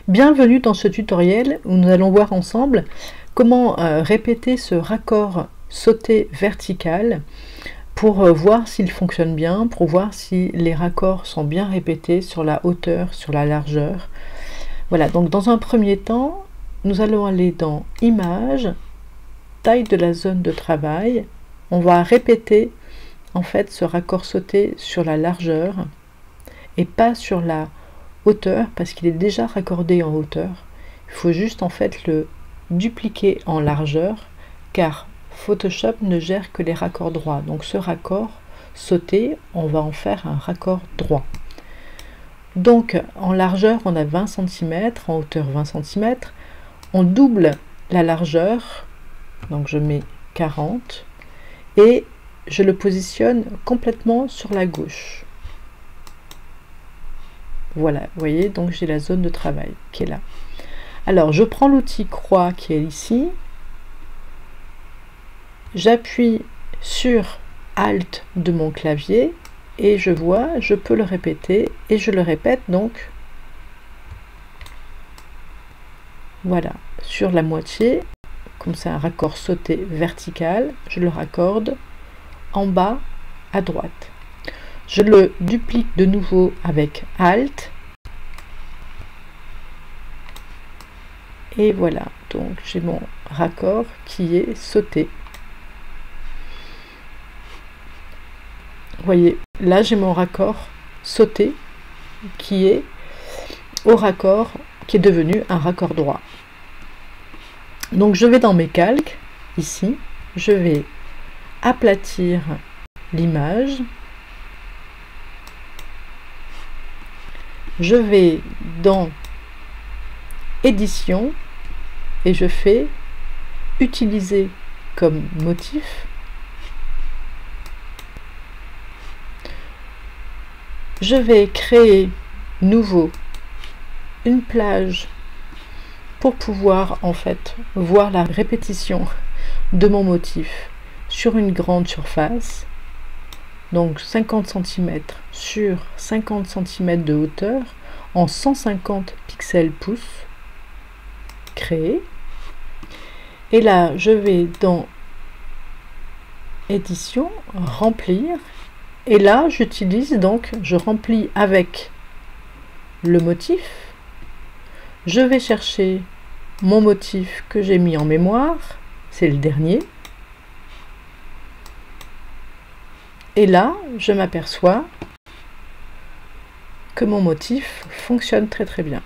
Bienvenue dans ce tutoriel où nous allons voir ensemble comment répéter ce raccord sauté vertical pour voir s'il fonctionne bien, pour voir si les raccords sont bien répétés sur la hauteur, sur la largeur. Voilà, donc dans un premier temps, nous allons aller dans Images, taille de la zone de travail. On va répéter en fait ce raccord sauté sur la largeur et pas sur la hauteur parce qu'il est déjà raccordé en hauteur. Il faut juste en fait le dupliquer en largeur car Photoshop ne gère que les raccords droits. Donc ce raccord sauté, on va en faire un raccord droit. Donc en largeur on a 20 cm, en hauteur 20 cm. On double la largeur, donc je mets 40 et je le positionne complètement sur la gauche. Voilà, vous voyez, donc j'ai la zone de travail qui est là. Alors, je prends l'outil croix qui est ici. J'appuie sur Alt de mon clavier et je vois, je peux le répéter et je le répète donc. Voilà, sur la moitié, comme c'est un raccord sauté vertical, je le raccorde en bas à droite. Je le duplique de nouveau avec Alt. Et voilà, donc j'ai mon raccord qui est sauté. Vous voyez, là j'ai mon raccord sauté qui est au raccord, qui est devenu un raccord droit. Donc je vais dans mes calques, ici, je vais aplatir l'image. Je vais dans Édition et je fais Utiliser comme motif. Je vais créer nouveau une plage pour pouvoir en fait voir la répétition de mon motif sur une grande surface. Donc 50 cm sur 50 cm de hauteur en 150 pixels pouces. Créer. Et là, je vais dans Édition, Remplir. Et là, j'utilise donc, je remplis avec le motif. Je vais chercher mon motif que j'ai mis en mémoire. C'est le dernier. Et là, je m'aperçois que mon motif fonctionne très très bien.